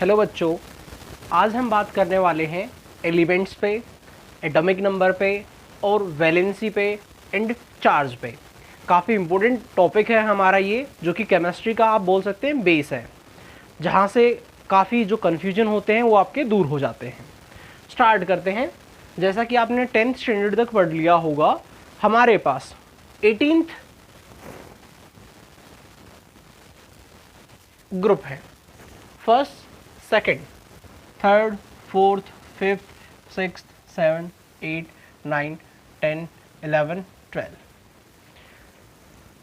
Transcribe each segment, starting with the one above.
Hello बच्चों, आज हम बात करने वाले हैं एलिमेंट्स पे, एटॉमिक नंबर पे और वैलेंसी पे एंड चार्ज पे। काफ़ी इम्पोर्टेंट टॉपिक है हमारा ये, जो कि केमिस्ट्री का आप बोल सकते हैं बेस है, जहाँ से काफ़ी जो कन्फ्यूजन होते हैं वो आपके दूर हो जाते हैं। स्टार्ट करते हैं। जैसा कि आपने 10th स्टैंडर्ड तक पढ़ लिया होगा, हमारे पास 18th ग्रुप है। First, second, third, fourth, fifth, sixth, seven, 8, 9, 10, 11, 12,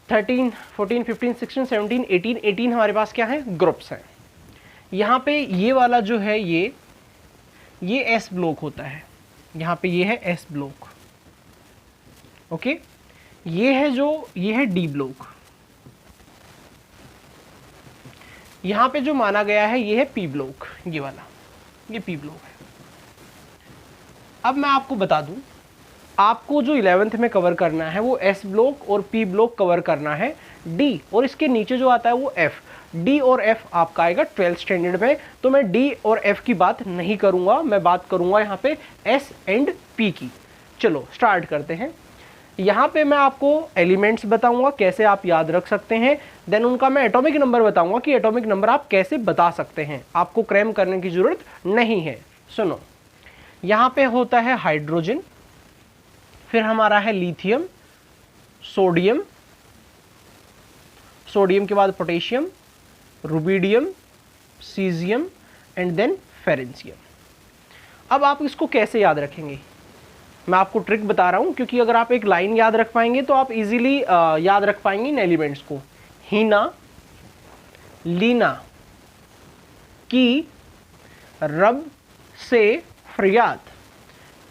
13, 14, 15, 16, 17, 18 हमारे पास क्या है? ग्रुप्स हैं। यहाँ पे ये वाला जो है ये एस ब्लॉक होता है। यहाँ पे ये है एस ब्लॉक, ओके। ये है डी ब्लॉक। यहाँ पे जो माना गया है ये है पी ब्लॉक, ये वाला, ये पी ब्लॉक है। अब मैं आपको बता दूं, आपको जो 11th में कवर करना है वो एस ब्लॉक और पी ब्लॉक कवर करना है। डी और इसके नीचे जो आता है वो एफ। डी और एफ आपका आएगा 12th स्टैंडर्ड में, तो मैं डी और एफ की बात नहीं करूंगा, मैं बात करूंगा यहाँ पे एस एंड पी की। चलो स्टार्ट करते हैं। यहाँ पे मैं आपको एलिमेंट्स बताऊंगा कैसे आप याद रख सकते हैं, देन उनका मैं एटॉमिक नंबर बताऊंगा कि एटॉमिक नंबर आप कैसे बता सकते हैं। आपको क्रैम करने की जरूरत नहीं है। सुनो, यहाँ पे होता है हाइड्रोजन, फिर हमारा है लिथियम, सोडियम, सोडियम के बाद potassium, rubidium, caesium and then francium. अब आप इसको कैसे याद रखेंगे, मैं आपको ट्रिक बता रहा हूं, क्योंकि अगर आप एक लाइन याद रख पाएंगे तो आप इजीली याद रख पाएंगे इन एलिमेंट्स को। हीना लीना की रब से फरियाद,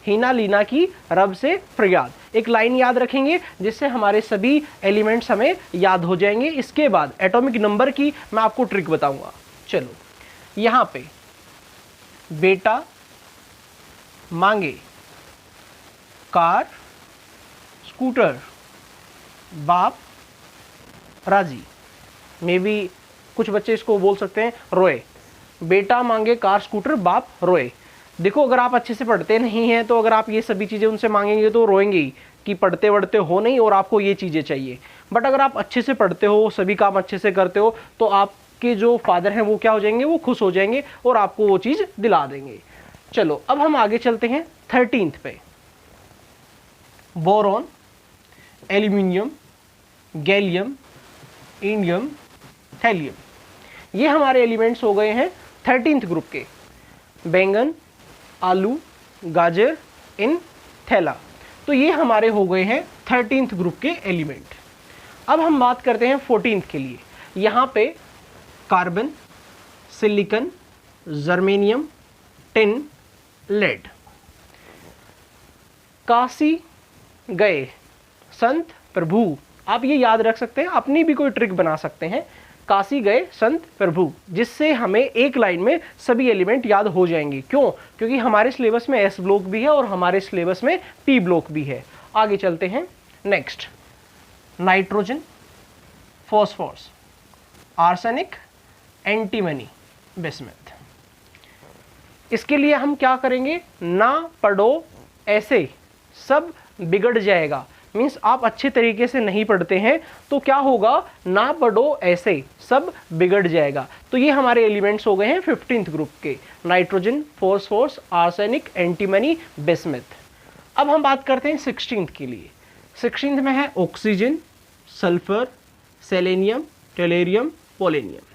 हीना लीना की रब से फरियाद, एक लाइन याद रखेंगे जिससे हमारे सभी एलिमेंट्स हमें याद हो जाएंगे। इसके बाद एटॉमिक नंबर की मैं आपको ट्रिक बताऊंगा। चलो, यहां पे बेटा मांगे कार स्कूटर, बाप राजी, मे बी कुछ बच्चे इसको बोल सकते हैं रोए। बेटा मांगे कार स्कूटर, बाप रोए। देखो, अगर आप अच्छे से पढ़ते नहीं हैं तो अगर आप ये सभी चीज़ें उनसे मांगेंगे तो रोएंगे ही कि पढ़ते वढ़ते हो नहीं और आपको ये चीज़ें चाहिए। बट अगर आप अच्छे से पढ़ते हो, सभी काम अच्छे से करते हो, तो आपके जो फादर हैं वो क्या हो जाएंगे? वो खुश हो जाएंगे और आपको वो चीज़ दिला देंगे। चलो, अब हम आगे चलते हैं 13th पे। Boron, aluminium, gallium, indium, thallium, ये हमारे एलिमेंट्स हो गए हैं 13th ग्रुप के। बैंगन, आलू, गाजर इन थैला, तो ये हमारे हो गए हैं 13th ग्रुप के एलिमेंट। अब हम बात करते हैं 14th के लिए। यहाँ पे carbon, silicon, germanium, tin, lead. Kashi गए संत प्रभु, आप ये याद रख सकते हैं, अपनी भी कोई ट्रिक बना सकते हैं। काशी गए संत प्रभु, जिससे हमें एक लाइन में सभी एलिमेंट याद हो जाएंगे। क्यों? क्योंकि हमारे सिलेबस में एस ब्लॉक भी है और हमारे सिलेबस में पी ब्लॉक भी है। आगे चलते हैं। Next, nitrogen, phosphorus, arsenic, antimony, bismuth. इसके लिए हम क्या करेंगे? ना पढ़ो ऐसे सब बिगड़ जाएगा। मीन्स आप अच्छे तरीके से नहीं पढ़ते हैं तो क्या होगा? ना पढ़ो ऐसे सब बिगड़ जाएगा। तो ये हमारे एलिमेंट्स हो गए हैं 15th ग्रुप के, nitrogen, phosphorus, arsenic, antimony, bismuth. अब हम बात करते हैं 16th के लिए। 16th में है ऑक्सीजन, सल्फर, सेलेनियम, टेलेरियम, पोलेनियम।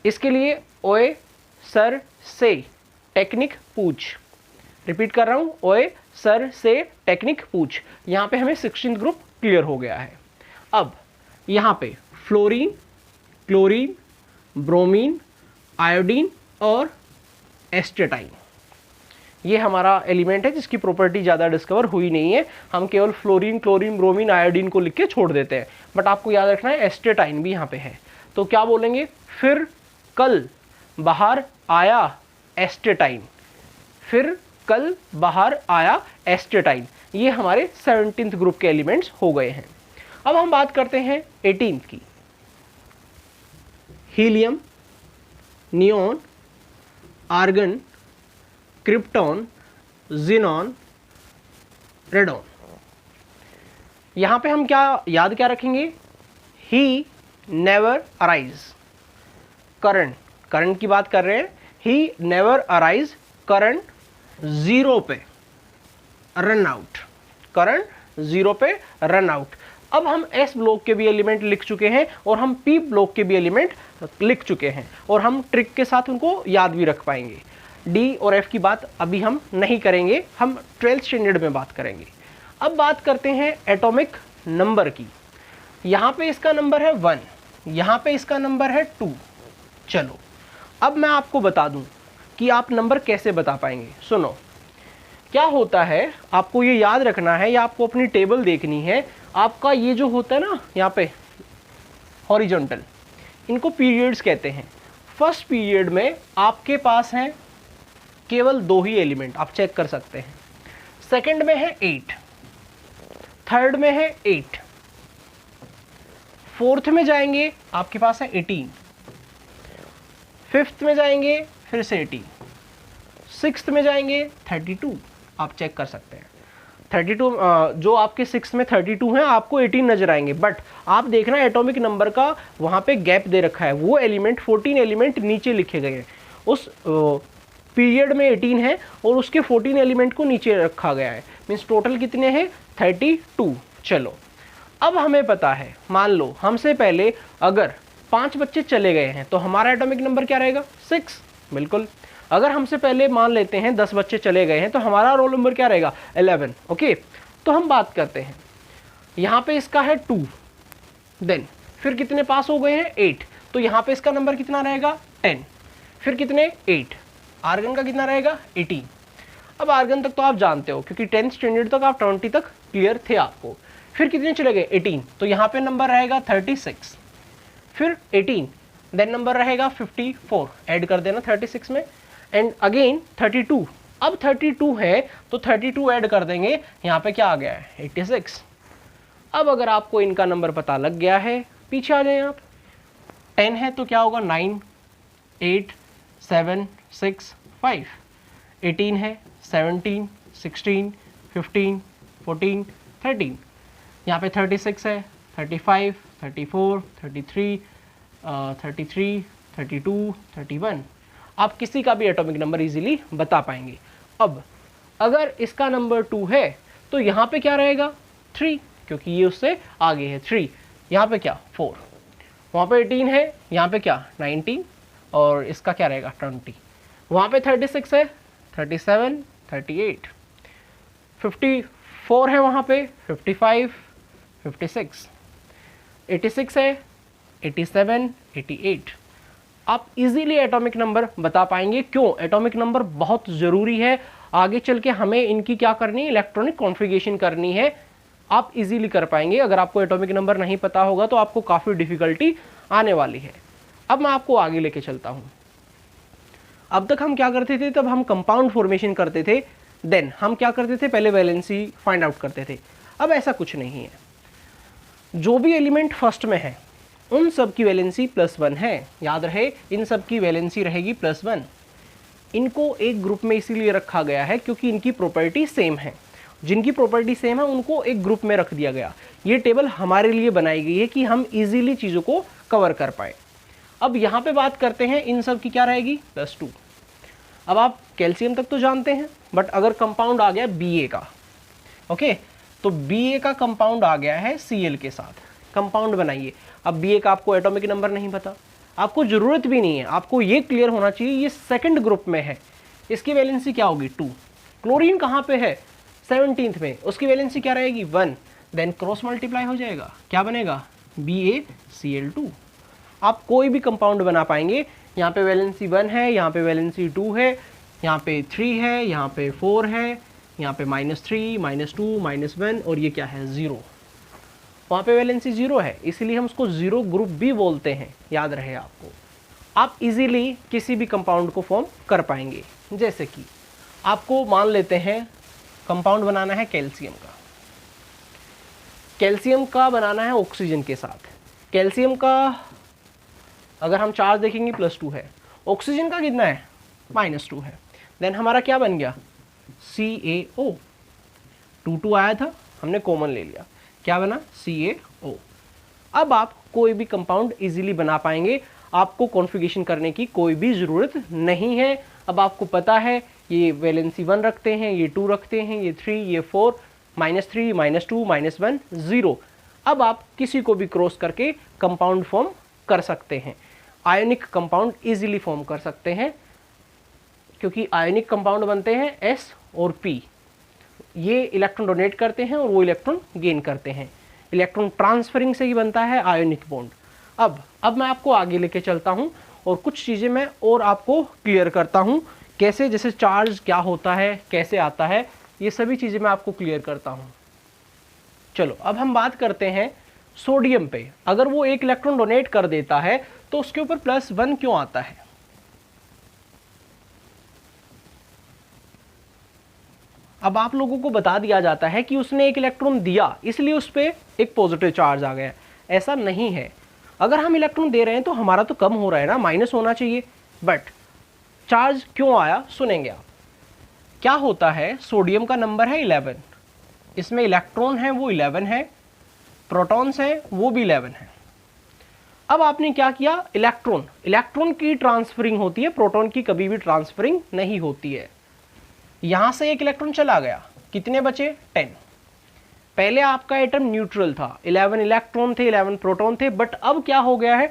इसके लिए ओए सर से टेक्निक पूछ, रिपीट कर रहा हूं, ओए सर से टेक्निक पूछ। यहाँ पे हमें 16th ग्रुप क्लियर हो गया है। अब यहाँ पे फ्लोरीन, क्लोरीन, ब्रोमीन, आयोडीन और एस्टेटाइन, ये हमारा एलिमेंट है जिसकी प्रॉपर्टी ज़्यादा डिस्कवर हुई नहीं है। हम केवल फ्लोरीन, क्लोरीन, ब्रोमीन, आयोडीन को लिख के छोड़ देते हैं, बट आपको याद रखना है एस्टेटाइन भी यहाँ पे है। तो क्या बोलेंगे? फिर कल बाहर आया एस्टेटाइन, फिर कल बाहर आया एस्टेटाइन। ये हमारे 17th ग्रुप के एलिमेंट्स हो गए हैं। अब हम बात करते हैं 18th की। Helium, neon, argon, krypton, xenon, radon. यहां पे हम याद क्या रखेंगे? He never arise. करंट की बात कर रहे हैं। ही नेवर अराइज, करंट 0 पे, रन आउट, करंट 0 पे रन आउट। अब हम एस ब्लॉक के भी एलिमेंट लिख चुके हैं और हम पी ब्लॉक के भी एलिमेंट लिख चुके हैं और हम ट्रिक के साथ उनको याद भी रख पाएंगे। डी और एफ की बात अभी हम नहीं करेंगे, हम 12th स्टैंडर्ड में बात करेंगे। अब बात करते हैं एटॉमिक नंबर की। यहाँ पे इसका नंबर है 1, यहाँ पे इसका नंबर है 2। चलो अब मैं आपको बता दूं कि आप नंबर कैसे बता पाएंगे। सुनो, क्या होता है, आपको ये याद रखना है या आपको अपनी टेबल देखनी है। आपका ये जो होता है ना यहाँ पे हॉरिजॉन्टल, इनको पीरियड्स कहते हैं। फर्स्ट पीरियड में आपके पास हैं केवल 2 ही एलिमेंट, आप चेक कर सकते हैं। सेकंड में है 8, थर्ड में है 8, फोर्थ में जाएंगे आपके पास है 18, फिफ्थ में जाएंगे फिर से 18, सिक्स्थ में जाएंगे 32, आप चेक कर सकते हैं। 32 जो आपके 6 में 32 हैं, आपको 18 नजर आएंगे, बट आप देखना एटॉमिक नंबर का वहां पे गैप दे रखा है। वो एलिमेंट 14 एलिमेंट नीचे लिखे गए हैं। उस पीरियड में 18 है और उसके 14 एलिमेंट को नीचे रखा गया है। मीन्स टोटल कितने हैं? 32। चलो अब हमें पता है, मान लो हमसे पहले अगर 5 बच्चे चले गए हैं तो हमारा एटॉमिक नंबर क्या रहेगा? 6। बिल्कुल। अगर हमसे पहले मान लेते हैं 10 बच्चे चले गए हैं तो हमारा रोल नंबर क्या रहेगा? 11। ओके, तो हम बात करते हैं, यहाँ पे इसका है 2, देन फिर कितने पास हो गए हैं? 8, तो यहाँ पे इसका नंबर कितना रहेगा? 10। फिर कितने? 8। आर्गन का कितना रहेगा? 18। अब आर्गन तक तो आप जानते हो क्योंकि 10th स्टैंडर्ड तक आप 20 तक क्लियर थे आपको। फिर कितने चले गए? 18, तो यहाँ पे नंबर रहेगा 36। फिर 18, देन नंबर रहेगा 54, ऐड कर देना 36 में, एंड अगेन 32। अब 32 है तो 32 ऐड कर देंगे, यहाँ पे क्या आ गया है? 86। अब अगर आपको इनका नंबर पता लग गया है, पीछे आ जाए आप। 10 है तो क्या होगा? 9, 8, 7, 6, 5। 18 है 17, 16, 15, 14, 13। यहाँ पे 36 है, 35, 34, 33, 33, 32, 31। आप किसी का भी एटॉमिक नंबर इजीली बता पाएंगे। अब अगर इसका नंबर 2 है तो यहाँ पे क्या रहेगा? 3, क्योंकि ये उससे आगे है 3। यहाँ पे क्या? 4। वहाँ पे 18 है, यहाँ पे क्या? 19, और इसका क्या रहेगा? 20। वहाँ पे 36 है, 37, 38, 54 है, वहाँ पे 55, 56, 86 है, 87, 88। आप इजीली एटॉमिक नंबर बता पाएंगे। क्यों? एटॉमिक नंबर बहुत ज़रूरी है। आगे चल के हमें इनकी क्या करनी है? इलेक्ट्रॉनिक कॉन्फ़िगरेशन करनी है। आप इजीली कर पाएंगे। अगर आपको एटॉमिक नंबर नहीं पता होगा तो आपको काफ़ी डिफ़िकल्टी आने वाली है। अब मैं आपको आगे लेके चलता हूँ। अब तक हम क्या करते थे? तब हम कंपाउंड फॉर्मेशन करते थे, देन हम क्या करते थे? पहले वैलेंसी फाइंड आउट करते थे। अब ऐसा कुछ नहीं है। जो भी एलिमेंट फर्स्ट में है उन सब की वैलेंसी +1 है। याद रहे, इन सब की वैलेंसी रहेगी +1। इनको एक ग्रुप में इसीलिए रखा गया है क्योंकि इनकी प्रॉपर्टी सेम है। जिनकी प्रॉपर्टी सेम है उनको एक ग्रुप में रख दिया गया। ये टेबल हमारे लिए बनाई गई है कि हम इजीली चीज़ों को कवर कर पाए। अब यहाँ पे बात करते हैं इन सब की क्या रहेगी? +2। अब आप कैल्शियम तक तो जानते हैं, बट अगर कंपाउंड आ गया Ba का, ओके, तो Ba का कंपाउंड आ गया है Cl के साथ, कंपाउंड बनाइए। अब Ba का आपको एटॉमिक नंबर नहीं पता, आपको ज़रूरत भी नहीं है, आपको ये क्लियर होना चाहिए ये सेकंड ग्रुप में है, इसकी वैलेंसी क्या होगी? 2। क्लोरीन कहाँ पे है? 17th में, उसकी वैलेंसी क्या रहेगी? 1। देन क्रॉस मल्टीप्लाई हो जाएगा, क्या बनेगा? BaCl2। आप कोई भी कंपाउंड बना पाएंगे। यहाँ पे वैलेंसी 1 है, यहाँ पे वैलेंसी 2 है, यहाँ पे 3 है, यहाँ पे 4 है, यहाँ पे -3, -2, -1, और ये क्या है? 0। वहाँ पे वैलेंसी 0 है, इसीलिए हम उसको 0 ग्रुप भी बोलते हैं। याद रहे आपको। आप इजीली किसी भी कंपाउंड को फॉर्म कर पाएंगे। जैसे कि आपको मान लेते हैं कंपाउंड बनाना है कैल्शियम का। कैल्शियम का बनाना है ऑक्सीजन के साथ। कैल्शियम का अगर हम चार्ज देखेंगे +2 है, ऑक्सीजन का कितना है, -2 है। देन हमारा क्या बन गया, CaO, 2 आया था, हमने कॉमन ले लिया, क्या बना, CaO। अब आप कोई भी कंपाउंड इजीली बना पाएंगे, आपको कॉन्फ़िगरेशन करने की कोई भी ज़रूरत नहीं है। अब आपको पता है ये वैलेंसी 1 रखते हैं, ये 2 रखते हैं, ये 3, ये 4, -3, -2, -1, 0। अब आप किसी को भी क्रॉस करके कंपाउंड फॉर्म कर सकते हैं, आयोनिक कंपाउंड इजीली फॉर्म कर सकते हैं, क्योंकि आयोनिक कंपाउंड बनते हैं S और P, ये इलेक्ट्रॉन डोनेट करते हैं और वो इलेक्ट्रॉन गेन करते हैं। इलेक्ट्रॉन ट्रांसफरिंग से ही बनता है आयोनिक बॉन्ड। अब मैं आपको आगे लेके चलता हूँ और कुछ चीज़ें मैं और आपको क्लियर करता हूँ, कैसे, जैसे चार्ज क्या होता है, कैसे आता है, ये सभी चीज़ें मैं आपको क्लियर करता हूँ। चलो अब हम बात करते हैं सोडियम पे। अगर वो एक इलेक्ट्रॉन डोनेट कर देता है तो उसके ऊपर +1 क्यों आता है? अब आप लोगों को बता दिया जाता है कि उसने एक इलेक्ट्रॉन दिया इसलिए उस पर एक पॉजिटिव चार्ज आ गया, ऐसा नहीं है। अगर हम इलेक्ट्रॉन दे रहे हैं तो हमारा तो कम हो रहा है ना, माइनस होना चाहिए, बट चार्ज क्यों आया सुनेंगे आप। क्या होता है, सोडियम का नंबर है 11, इसमें इलेक्ट्रॉन है वो 11 है, प्रोटॉन्स हैं वो भी 11 है। अब आपने क्या किया, इलेक्ट्रॉन की ट्रांसफरिंग होती है, प्रोटॉन की कभी भी ट्रांसफरिंग नहीं होती है। यहां से एक इलेक्ट्रॉन चला गया, कितने बचे, 10। पहले आपका एटम न्यूट्रल था, 11 इलेक्ट्रॉन थे, 11 प्रोटॉन थे, बट अब क्या हो गया है,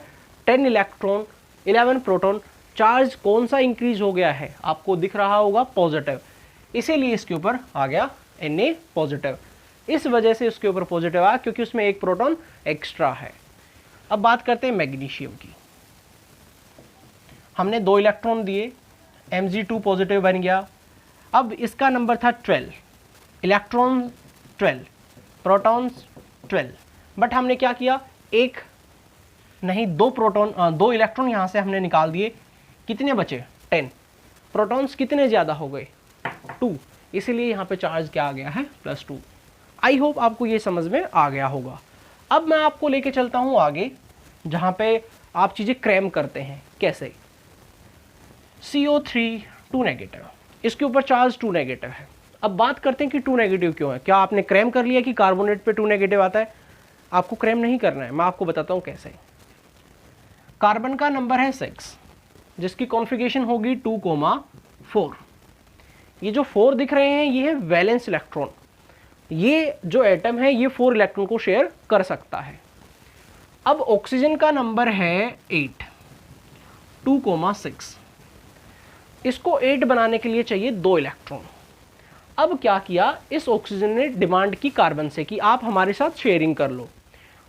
10 इलेक्ट्रॉन 11 प्रोटॉन, चार्ज कौन सा इंक्रीज हो गया है, आपको दिख रहा होगा, पॉजिटिव, इसीलिए इसके ऊपर आ गया Na पॉजिटिव। इस वजह से उसके ऊपर पॉजिटिव आया क्योंकि उसमें एक प्रोटॉन एक्स्ट्रा है। अब बात करते हैं मैग्नीशियम की। हमने 2 इलेक्ट्रॉन दिए, Mg2 पॉजिटिव बन गया। अब इसका नंबर था 12, इलेक्ट्रॉन 12, प्रोटॉन्स 12, बट हमने क्या किया, एक नहीं 2 इलेक्ट्रॉन यहाँ से हमने निकाल दिए, कितने बचे, 10, प्रोटॉन्स कितने ज़्यादा हो गए, 2, इसीलिए यहाँ पे चार्ज क्या आ गया है, +2। आई होप आपको ये समझ में आ गया होगा। अब मैं आपको लेके चलता हूँ आगे, जहाँ पे आप चीज़ें क्रैम करते हैं, कैसे, CO3 2 नेगेटिव, इसके ऊपर चार्ज 2 नेगेटिव है। अब बात करते हैं कि 2 नेगेटिव क्यों है। क्या आपने क्रैम कर लिया कि कार्बोनेट पे 2 नेगेटिव आता है? आपको क्रैम नहीं करना है, मैं आपको बताता हूँ कैसे। कार्बन का नंबर है 6, जिसकी कॉन्फ़िगरेशन होगी 2,4। ये जो 4 दिख रहे हैं ये है वैलेंस इलेक्ट्रॉन, ये जो एटम है ये 4 इलेक्ट्रॉन को शेयर कर सकता है। अब ऑक्सीजन का नंबर है 8, 2,6, इसको 8 बनाने के लिए चाहिए 2 इलेक्ट्रॉन। अब क्या किया, इस ऑक्सीजन ने डिमांड की कार्बन से कि आप हमारे साथ शेयरिंग कर लो।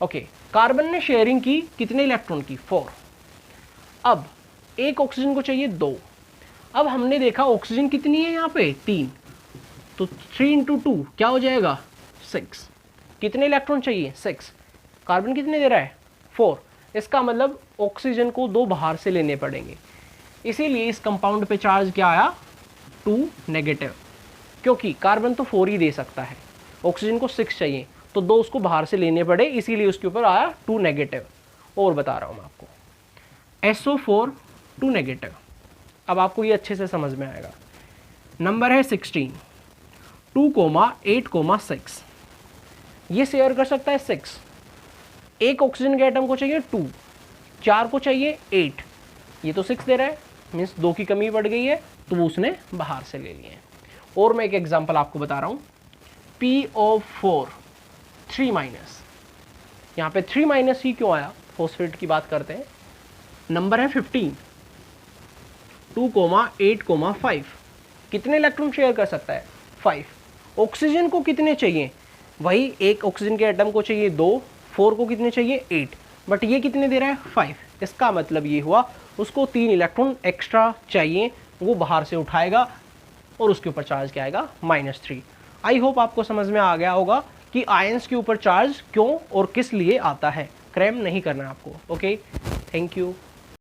ओके, कार्बन ने शेयरिंग की, कितने इलेक्ट्रॉन की, 4। अब एक ऑक्सीजन को चाहिए 2। अब हमने देखा ऑक्सीजन कितनी है यहाँ पे, 3, तो 3 × 2 क्या हो जाएगा, 6। कितने इलेक्ट्रॉन चाहिए, 6। कार्बन कितने दे रहा है, 4। इसका मतलब ऑक्सीजन को 2 बाहर से लेने पड़ेंगे, इसीलिए इस कंपाउंड पे चार्ज क्या आया, 2 नेगेटिव, क्योंकि कार्बन तो 4 ही दे सकता है, ऑक्सीजन को 6 चाहिए, तो 2 उसको बाहर से लेने पड़े, इसीलिए उसके ऊपर आया 2 नेगेटिव। और बता रहा हूँ मैं आपको, SO4 2 नेगेटिव। अब आपको ये अच्छे से समझ में आएगा। नंबर है 16, 2,8,6, ये शेयर कर सकता है 6। एक ऑक्सीजन के एटम को चाहिए 2, 4 को चाहिए 8, ये तो 6 दे रहा है, मीन्स 2 की कमी पड़ गई है, तो वो उसने बाहर से ले लिए। और मैं एक एग्जांपल आपको बता रहा हूँ, PO4 3-, यहाँ पे 3- ही क्यों आया, फॉस्फेट की बात करते हैं। नंबर है 15, 2,8,5, कितने इलेक्ट्रॉन शेयर कर सकता है, 5। ऑक्सीजन को कितने चाहिए, वही एक ऑक्सीजन के एटम को चाहिए 2, 4 को कितने चाहिए 8, बट ये कितने दे रहा है 5। इसका मतलब ये हुआ उसको 3 इलेक्ट्रॉन एक्स्ट्रा चाहिए, वो बाहर से उठाएगा और उसके ऊपर चार्ज क्या आएगा, -3। आई होप आपको समझ में आ गया होगा कि आयंस के ऊपर चार्ज क्यों और किस लिए आता है। क्रैम नहीं करना है आपको। Okay, thank you.